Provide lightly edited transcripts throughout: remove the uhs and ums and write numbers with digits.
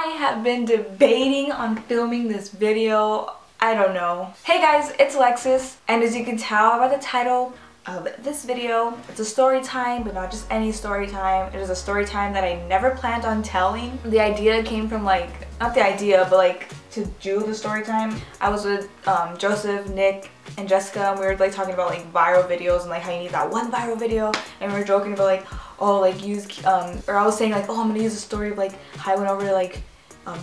I have been debating on filming this video. I don't know. Hey guys, it's Alexis, and as you can tell by the title of this video, it's a story time, but not just any story time. It is a story time that I never planned on telling. The idea came from not the idea, but to do the story time. I was with Joseph, Nick, and Jessica, and we were talking about viral videos and how you need that one viral video, and we were joking about use or I was saying oh, I'm gonna use a story of how I went over to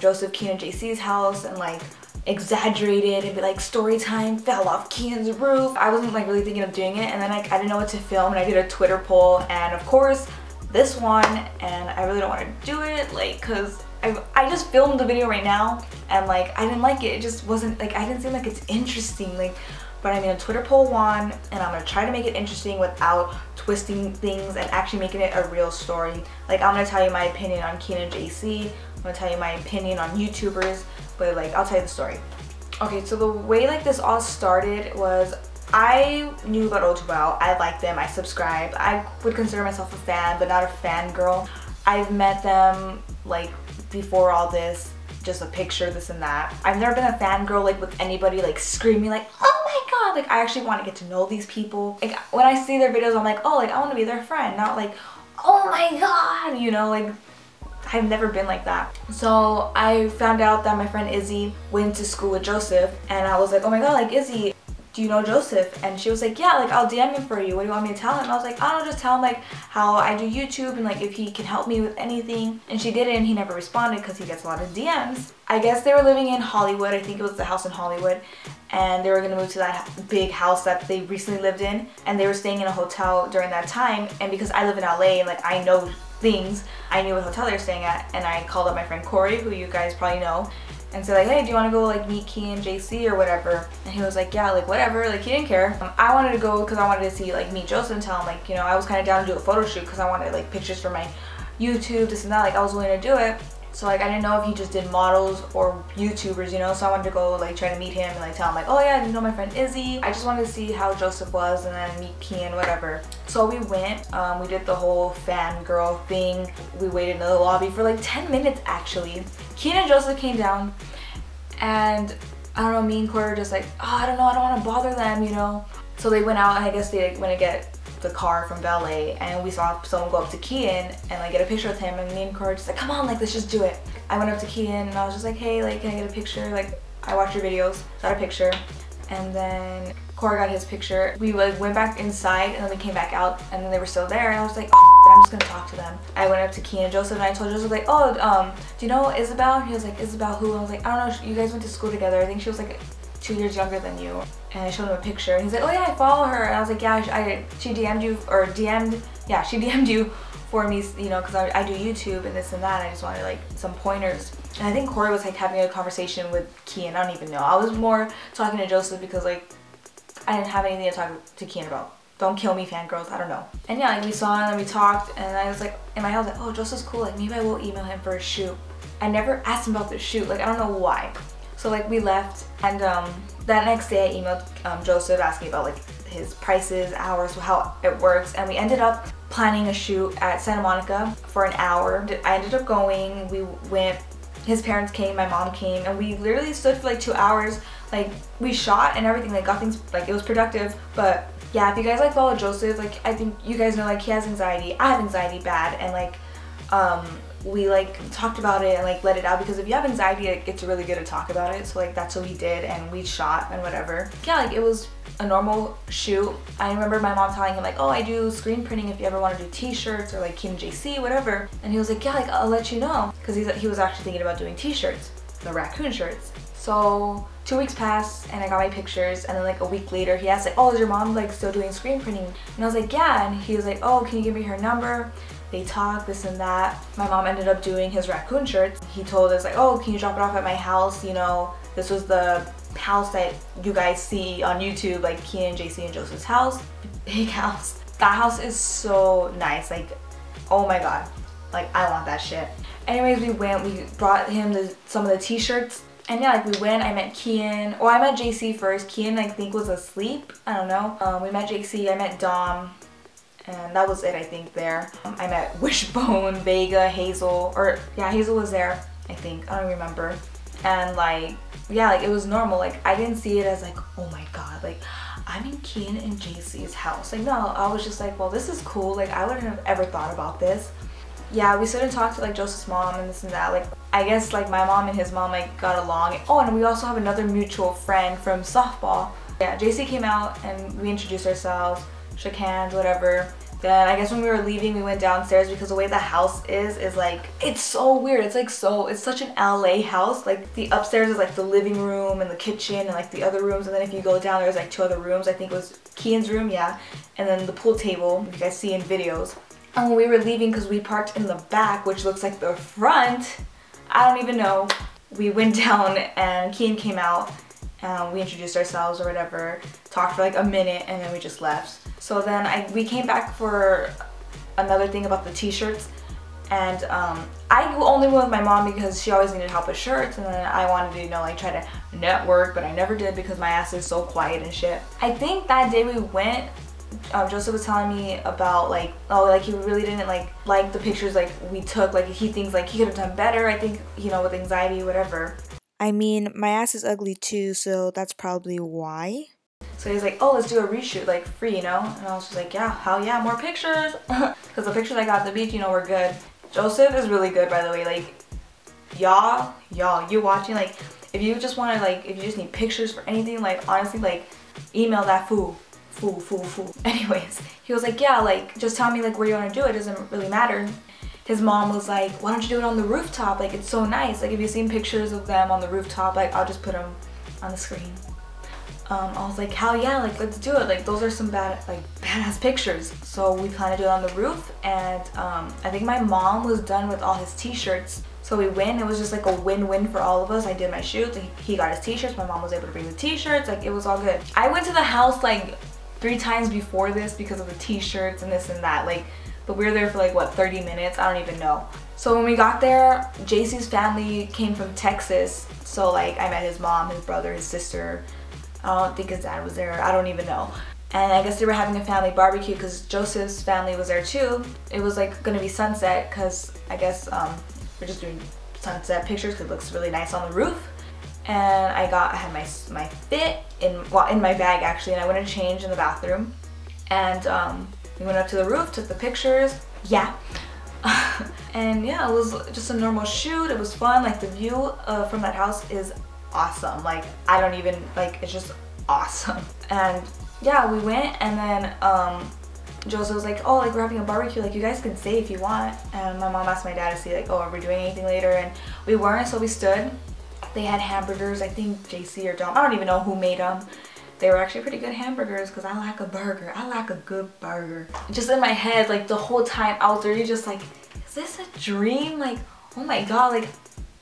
Joseph, Kian, and JC's house and exaggerated and be story time, fell off Kian's roof. I wasn't really thinking of doing it, and then I didn't know what to film, and I did a Twitter poll, and of course this one, and I really don't want to do it because I just filmed the video right now, and I didn't like it. It just wasn't I didn't seem like it's interesting, but I mean a Twitter poll won, and I'm gonna try to make it interesting without twisting things and actually making it a real story. I'm gonna tell you my opinion on Kian and JC. I'm gonna tell you my opinion on YouTubers, but I'll tell you the story. Okay, so the way this all started was I knew about O2L. I liked them. I subscribed. I would consider myself a fan, but not a fangirl. I've met them before all this, just a picture, this and that. I've never been a fangirl with anybody screaming oh my god, I actually want to get to know these people. When I see their videos, I'm oh, I want to be their friend, not oh my god, you know, I've never been like that. So I found out that my friend Izzy went to school with Joseph, and I was oh my god, Izzy, do you know Joseph? And she was yeah, I'll DM him for you. What do you want me to tell him? And I was I don't know, just tell him how I do YouTube and if he can help me with anything. And she did it, and he never responded because he gets a lot of DMs. I guess they were living in Hollywood. I think it was the house in Hollywood, and they were gonna move to that big house that they recently lived in, and they were staying in a hotel during that time. And because I live in LA and I know things, I knew what hotel they were staying at, and I called up my friend Corey, who you guys probably know, and said hey, do you want to go meet Kian, JC, or whatever? And he was yeah, whatever. He didn't care. I wanted to go because I wanted to see meet Joseph and tell him you know, I was kind of down to do a photo shoot because I wanted pictures for my YouTube, this and that. I was willing to do it. So I didn't know if he just did models or YouTubers, you know, so I wanted to go try to meet him and tell him oh yeah, you know my friend Izzy. I just wanted to see how Joseph was and then meet Kian, whatever. So we went, we did the whole fangirl thing. We waited in the lobby for 10 minutes actually. Kian and Joseph came down, and I don't know, me and Corey were just oh, I don't know, I don't want to bother them, you know. So they went out, and I guess they went to get the car from valet, and we saw someone go up to Kian and get a picture with him, and me and Corey were just come on, let's just do it. I went up to Kian and I was just hey, can I get a picture? I watch your videos, got a picture, and then Corey got his picture. We went back inside, and then we came back out, and then they were still there, and I was oh, I'm just gonna talk to them. I went up to Kian and Joseph, and I told Joseph oh, do you know Isabel? He was Isabel who? I was I don't know, you guys went to school together. I think she was 2 years younger than you. And I showed him a picture, and he's oh yeah, I follow her. And I was yeah, she DM'd you, or yeah, she DM'd you for me, you know, because I do YouTube and this and that. I just wanted some pointers. And I think Corey was having a conversation with Kian. I don't even know. I was more talking to Joseph because I didn't have anything to talk to Kian about. Don't kill me, fangirls. I don't know. And yeah, we saw him and we talked, and I was in my head, I was oh, Joseph's cool. Maybe I will email him for a shoot. I never asked him about the shoot. I don't know why. So we left, and that next day I emailed Joseph asking about his prices, hours, how it works, and we ended up planning a shoot at Santa Monica for an hour. I ended up going. We went. His parents came, my mom came, and we literally stood for 2 hours. We shot and everything. Got things it was productive. But yeah, if you guys follow Joseph, I think you guys know he has anxiety. I have anxiety bad, and we talked about it and let it out, because if you have anxiety, it's really good to talk about it. So that's what we did, and we shot and whatever. Yeah, it was a normal shoot. I remember my mom telling him oh, I do screen printing if you ever want to do t-shirts or Kian JC, whatever. And he was yeah, I'll let you know, because he was actually thinking about doing t-shirts, the raccoon shirts. So 2 weeks passed, and I got my pictures, and then a week later he asked oh, is your mom still doing screen printing? And I was yeah, and he was oh, can you give me her number? They talked, this and that. My mom ended up doing his raccoon shirts. He told us oh, can you drop it off at my house? You know, this was the house that you guys see on YouTube, Kian, JC, and Joseph's house. Big house. That house is so nice. Oh my god. I want that shit. Anyways, we went. We brought him some of the t-shirts. And yeah, we went. I met Kian. Well, I met JC first. Kian, I think, was asleep. I don't know. We met JC. I met Dom. And that was it, I think, there. I met Wishbone, Vega, Hazel, or yeah, Hazel was there. I think. I don't remember. And like, yeah, like it was normal. Like I didn't see it as like, oh my god, like I'm in Kian and JC's house. Like no, I was just like, well, this is cool. Like I wouldn't have ever thought about this. Yeah, we stood and talked to like Joseph's mom and this and that. Like I guess like my mom and his mom like got along. Oh, and we also have another mutual friend from softball. Yeah, JC came out and we introduced ourselves, shook hands, whatever. Then I guess when we were leaving, we went downstairs because the way the house is like, it's so weird. It's like it's such an LA house. Like the upstairs is like the living room and the kitchen and like the other rooms. And then if you go down, there's like 2 other rooms. I think it was Kian's room, yeah. And then the pool table, you guys see in videos. And when we were leaving, because we parked in the back, which looks like the front, I don't even know. We went down and Kian came out and we introduced ourselves or whatever, talked for like a minute, and then we just left. So then we came back for another thing about the t-shirts, and I only went with my mom because she always needed help with shirts, and then I wanted to, you know, like try to network, but I never did because my ass is so quiet and shit. I think that day we went, Joseph was telling me about like, oh, like he really didn't like the pictures like we took. Like he thinks like he could have done better. I think, you know, with anxiety, whatever. I mean, my ass is ugly too, so that's probably why. So he's like, oh, let's do a reshoot, like free, you know? And I was just like, yeah, hell yeah, more pictures. Because the pictures I got at the beach, you know, were good. Joseph is really good, by the way. Like, y'all, you watching, like, if you just want to, like, if you just need pictures for anything, like, honestly, like, email that fool. Anyways, he was like, yeah, like, just tell me, like, where you want to do it. It doesn't really matter. His mom was like, why don't you do it on the rooftop? Like, it's so nice. Like, if you've seen pictures of them on the rooftop, like, I'll just put them on the screen. I was like, hell yeah, like, let's do it. Like, those are some badass pictures. So we planned to do it on the roof, and I think my mom was done with all his t-shirts. So we win. It was just like a win-win for all of us. I did my shoot. He got his t-shirts. My mom was able to bring the t-shirts. Like, it was all good. I went to the house like 3 times before this because of the t-shirts and this and that. Like, but we were there for like, what, 30 minutes? I don't even know. So when we got there, JC's family came from Texas. So like, I met his mom, his brother, his sister. I don't think his dad was there. I don't even know. And I guess they were having a family barbecue because Joseph's family was there too. It was like gonna be sunset because I guess we're just doing sunset pictures because it looks really nice on the roof. And I had my fit in my bag actually, and I went to change in the bathroom. And we went up to the roof, took the pictures. Yeah. And yeah, it was just a normal shoot. It was fun. Like the view from that house is awesome. Like I don't even like, it's just awesome. And yeah, we went, and then Joseph was like, oh, like we're having a barbecue, like you guys can stay if you want. And my mom asked my dad to see like, oh, are we doing anything later? And we weren't, so we stood. They had hamburgers, I think JC or Dom, I don't even know who made them. They were actually pretty good hamburgers because I like a burger. I like a good burger. Just in my head, like the whole time I was really just like, is this a dream? Like, oh my god, like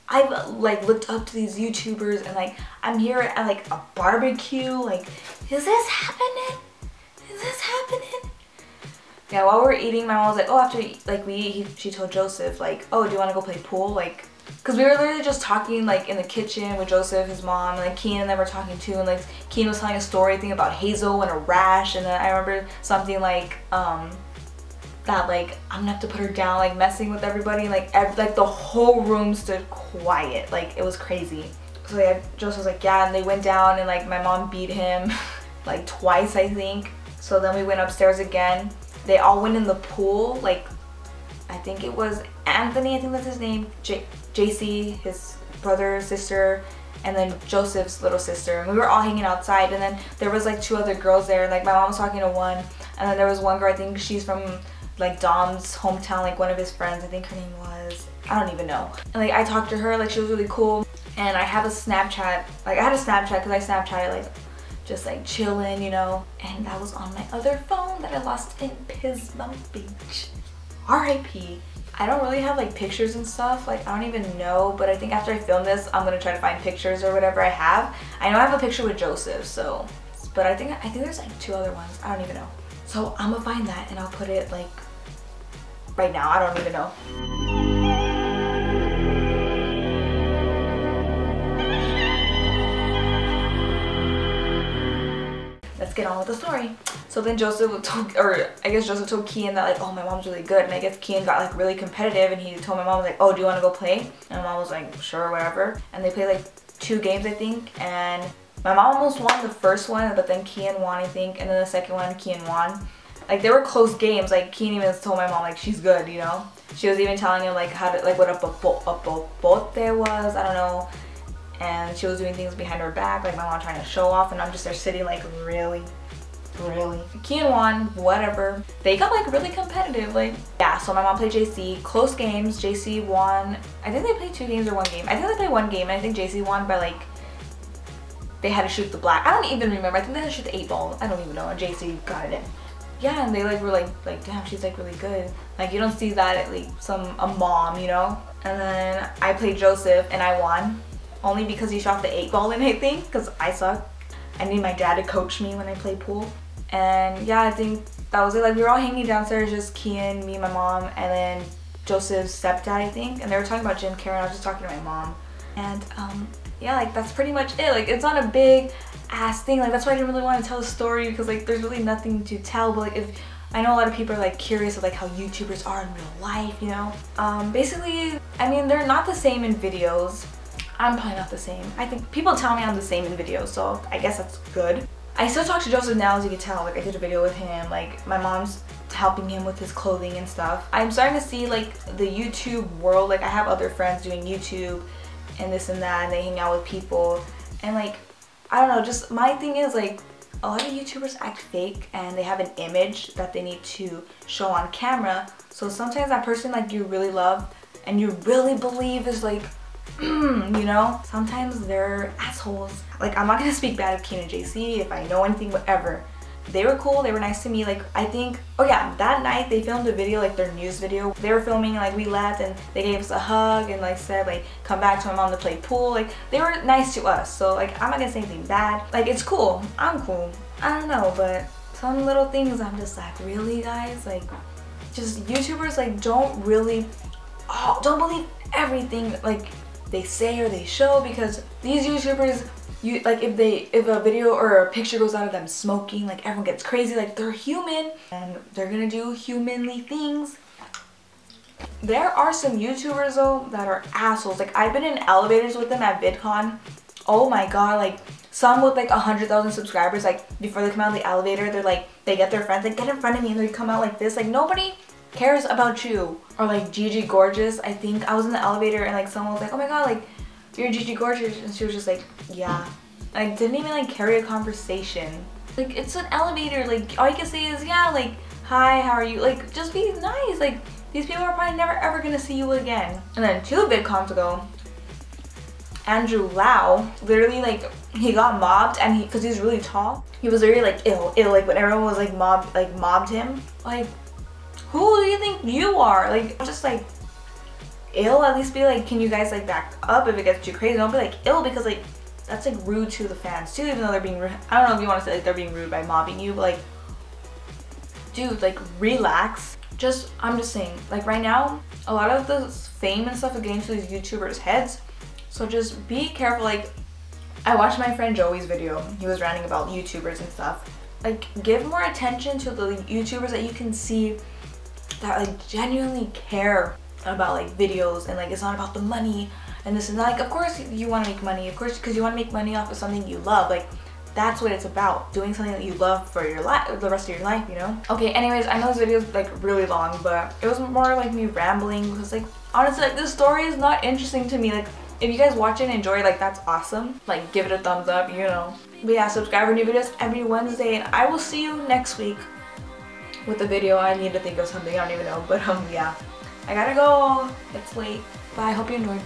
I've like looked up to these YouTubers and like I'm here at like a barbecue. Like, is this happening? Is this happening? Yeah, while we were eating, my mom was like, oh, after like we eat, she told Joseph like, oh, do you want to go play pool? Like, because we were literally just talking like in the kitchen with Joseph, his mom, and like Kian and them were talking too, and like Kian was telling a story thing about Hazel and a rash, and then I remember something like that like I'm gonna have to put her down, like messing with everybody, like the whole room stood quiet, like it was crazy. So yeah, Joseph was like, yeah, and they went down and like my mom beat him like twice, I think. So then we went upstairs again. They all went in the pool, like I think it was Anthony, I think that's his name, JC, his brother, sister, and then Joseph's little sister, and we were all hanging outside. And then there was like 2 other girls there, and like my mom was talking to one, and then there was one girl, I think she's from like Dom's hometown, like one of his friends, I think her name was, I don't even know. And like I talked to her, like she was really cool. And I have a Snapchat, like I had a Snapchat because I Snapchatted like just like chilling, you know, and that was on my other phone that I lost in Pismo Beach. R.I.P. I don't really have like pictures and stuff, like I don't even know, but I think after I film this I'm gonna try to find pictures or whatever I have. I know I have a picture with Joseph, so, but I think there's like 2 other ones, I don't even know. So I'm gonna find that and I'll put it like right now, I don't even know. Let's get on with the story. So then Joseph told, or I guess Joseph told Kian that like, oh, my mom's really good. And I guess Kian got like really competitive and he told my mom like, oh, do you want to go play? And my mom was like, sure, whatever. And they played like 2 games, I think. And my mom almost won the first one, but then Kian won, I think. And then the second one, Kian won. Like, they were close games. Like, Kian even told my mom like, she's good, you know? She was even telling him like how to, like what a bote there was, I don't know. And she was doing things behind her back, like my mom trying to show off, and I'm just there sitting like, really? Kian won, whatever. They got like really competitive, like, yeah. So my mom played JC, close games. JC won. I think they played 2 games or 1 game. I think they played 1 game, and I think JC won by like, they had to shoot the black. I don't even remember. I think they had to shoot the 8 ball. I don't even know. And JC got it in. Yeah, and they like were like damn, she's like really good. Like, you don't see that at like a mom, you know. And then I played Joseph and I won, only because he shot the 8 ball in, I think, because I suck. I need my dad to coach me when I play pool. And yeah, I think that was it. Like, we were all hanging downstairs, just Kian, me, my mom, and then Joseph's stepdad, I think. And they were talking about Jim Karen. I was just talking to my mom. And yeah, like that's pretty much it. Like, it's not a big ass thing. Like, that's why I didn't really want to tell the story, because like there's really nothing to tell. But like, if I know a lot of people are like curious of like how YouTubers are in real life, you know. Basically, I mean, they're not the same in videos. I'm probably not the same. I think people tell me I'm the same in videos, so I guess that's good. I still talk to Joseph now, as you can tell. Like, I did a video with him. Like, my mom's helping him with his clothing and stuff. I'm starting to see like the YouTube world. Like, I have other friends doing YouTube and this and that, and they hang out with people. And like, I don't know, just my thing is like, a lot of YouTubers act fake and they have an image that they need to show on camera. So sometimes that person like you really love and you really believe is like, you know, sometimes they're assholes. Like, I'm not gonna speak bad of Kian and JC if I know anything, whatever. They were cool, they were nice to me. Like, I think, oh yeah, that night they filmed a video, like their news video. They were filming, like we left and they gave us a hug and like said like, come back to my mom to play pool. Like, they were nice to us. So like, I'm not gonna say anything bad. Like, it's cool, I'm cool. I don't know, but some little things I'm just like, really guys? Like, just YouTubers like don't really, don't believe everything like they say or they show, because these YouTubers, like if a video or a picture goes out of them smoking, like everyone gets crazy. Like, they're human and they're gonna do humanly things. There are some YouTubers though that are assholes. Like, I've been in elevators with them at VidCon. Oh my god, like some with like 100,000 subscribers, like before they come out of the elevator, they're like, they get their friends like, get in front of me, and they come out like this. Like, nobody cares about you. Or like Gigi Gorgeous, I think I was in the elevator and like someone was like, oh my god, like you're Gigi Gorgeous, and she was just like, yeah. Like, didn't even like carry a conversation. Like, it's an elevator, like all you can say is, yeah, like, hi, how are you? Like, just be nice. Like, these people are probably never ever gonna see you again. And then 2 VidCons ago, Andrew Lau, literally like, he got mobbed, and because he's really tall, he was literally like ill, like when everyone was like mobbed him. Like, who do you think you are? Like, just like ill, at least be like, can you guys like back up if it gets too crazy? Don't be like ill, because like that's like rude to the fans too, even though they're being rude. I don't know if you want to say like they're being rude by mobbing you, but like, dude, like relax. I'm just saying, like right now, a lot of the fame and stuff is getting to these YouTubers' heads. So just be careful. Like, I watched my friend Joey's video. He was ranting about YouTubers and stuff. Like, give more attention to the YouTubers that you can see that like genuinely care about like videos, and like it's not about the money and this and that. Like, of course you want to make money, of course, because you want to make money off of something you love. Like, that's what it's about, doing something that you love for your life, the rest of your life, you know. Okay, anyways, I know this video is like really long, but it was more like me rambling, because like honestly, like this story is not interesting to me. Like, if you guys watch it and enjoy, like that's awesome. Like, give it a thumbs up, you know. But yeah, subscribe for new videos every Wednesday, and I will see you next week with the video. I need to think of something, I don't even know, but yeah, I gotta go, it's late. Bye, hope you enjoyed.